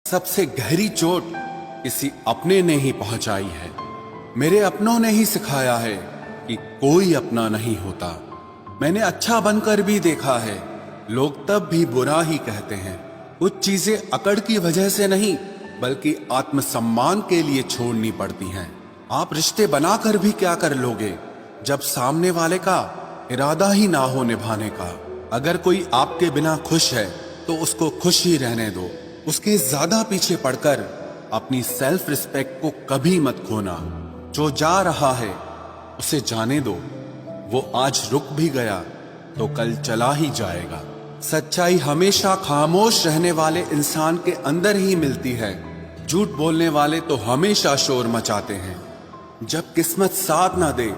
सबसे गहरी चोट किसी अपने ने ही पहुंचाई है। मेरे अपनों ने ही सिखाया है कि कोई अपना नहीं होता। मैंने अच्छा बनकर भी देखा है, लोग तब भी बुरा ही कहते हैं। कुछ चीजें अकड़ की वजह से नहीं बल्कि आत्मसम्मान के लिए छोड़नी पड़ती हैं। आप रिश्ते बनाकर भी क्या कर लोगे जब सामने वाले का इरादा ही ना हो निभाने का। अगर कोई आपके बिना खुश है तो उसको खुश ही रहने दो। उसके ज्यादा पीछे पड़कर अपनी सेल्फ रिस्पेक्ट को कभी मत खोना। जो जा रहा है उसे जाने दो, वो आज रुक भी गया तो कल चला ही जाएगा। सच्चाई हमेशा खामोश रहने वाले इंसान के अंदर ही मिलती है। झूठ बोलने वाले तो हमेशा शोर मचाते हैं। जब किस्मत साथ ना दे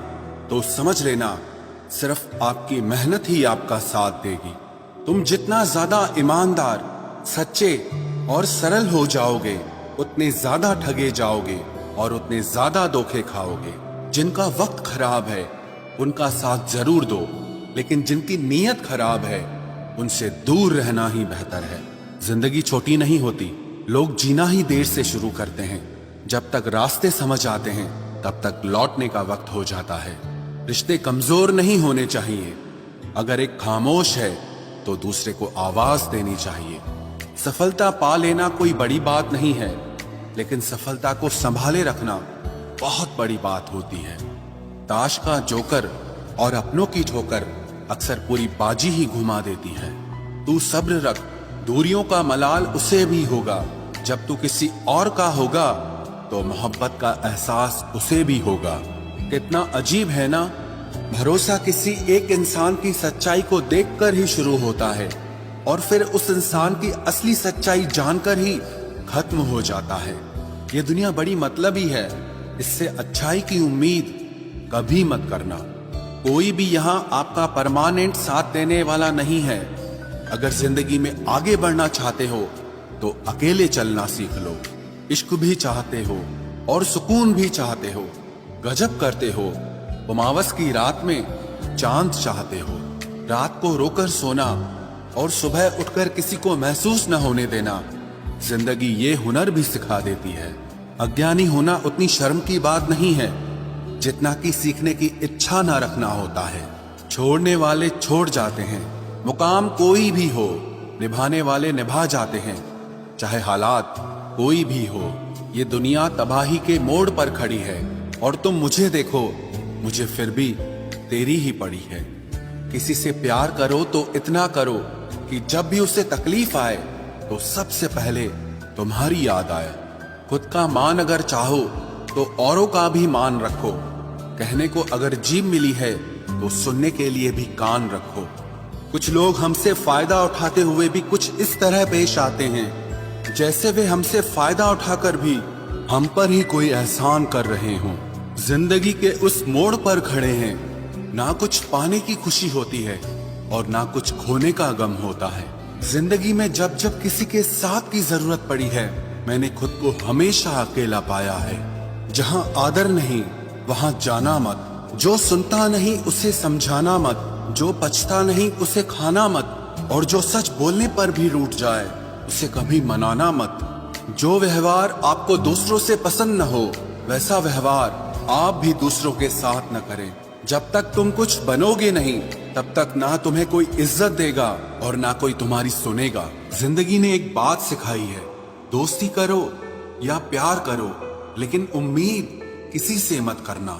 तो समझ लेना सिर्फ आपकी मेहनत ही आपका साथ देगी। तुम जितना ज्यादा ईमानदार, सच्चे और सरल हो जाओगे उतने ज्यादा ठगे जाओगे और उतने ज्यादा धोखे खाओगे। जिनका वक्त खराब है उनका साथ जरूर दो, लेकिन जिनकी नीयत खराब है उनसे दूर रहना ही बेहतर है। जिंदगी छोटी नहीं होती, लोग जीना ही देर से शुरू करते हैं। जब तक रास्ते समझ आते हैं तब तक लौटने का वक्त हो जाता है। रिश्ते कमजोर नहीं होने चाहिए। अगर एक खामोश है तो दूसरे को आवाज देनी चाहिए। सफलता पा लेना कोई बड़ी बात नहीं है, लेकिन सफलता को संभाले रखना बहुत बड़ी बात होती है। ताश का जोकर और अपनों की ठोकर अक्सर पूरी बाजी ही घुमा देती है। तू सब्र रख, दूरियों का मलाल उसे भी होगा। जब तू किसी और का होगा तो मोहब्बत का एहसास उसे भी होगा। कितना अजीब है ना, भरोसा किसी एक इंसान की सच्चाई को देखकर ही शुरू होता है और फिर उस इंसान की असली सच्चाई जानकर ही खत्म हो जाता है। ये दुनिया बड़ी मतलबी है, इससे अच्छाई की उम्मीद कभी मत करना। कोई भी यहाँ आपका परमानेंट साथ देने वाला नहीं है। अगर जिंदगी में आगे बढ़ना चाहते हो तो अकेले चलना सीख लो। इश्क भी चाहते हो और सुकून भी चाहते हो, गजब करते हो। उमावस की रात में चांद चाहते हो। रात को रोकर सोना और सुबह उठकर किसी को महसूस न होने देना जिंदगी ये हुनर भी सिखा देती है। अज्ञानी होना उतनी शर्म की बात नहीं है जितना कि सीखने की इच्छा ना रखना होता है। छोड़ने वाले छोड़ जाते हैं, मुकाम कोई भी हो, निभाने वाले निभा जाते हैं। चाहे हालात कोई भी हो, ये दुनिया तबाही के मोड़ पर खड़ी है और तुम मुझे देखो, मुझे फिर भी तेरी ही पड़ी है। किसी से प्यार करो तो इतना करो कि जब भी उसे तकलीफ आए तो सबसे पहले तुम्हारी याद आए। खुद का मान अगर चाहो तो औरों का भी मान रखो। कहने को अगर जीभ मिली है तो सुनने के लिए भी कान रखो। कुछ लोग हमसे फायदा उठाते हुए भी कुछ इस तरह पेश आते हैं जैसे वे हमसे फायदा उठाकर भी हम पर ही कोई एहसान कर रहे हों। जिंदगी के उस मोड़ पर खड़े हैं, ना कुछ पाने की खुशी होती है और ना कुछ खोने का गम होता है। जिंदगी में जब जब किसी के साथ की जरूरत पड़ी है मैंने खुद को हमेशा अकेला पाया है। जहां आदर नहीं वहां जाना मत। जो सुनता नहीं उसे समझाना मत। जो पछता नहीं उसे खाना मत। और जो सच बोलने पर भी रूठ जाए उसे कभी मनाना मत। जो व्यवहार आपको दूसरों से पसंद न हो वैसा व्यवहार आप भी दूसरों के साथ न करें। जब तक तुम कुछ बनोगे नहीं तब तक ना तुम्हें कोई इज्जत देगा और ना कोई तुम्हारी सुनेगा। जिंदगी ने एक बात सिखाई है, दोस्ती करो या प्यार करो, लेकिन उम्मीद किसी से मत करना।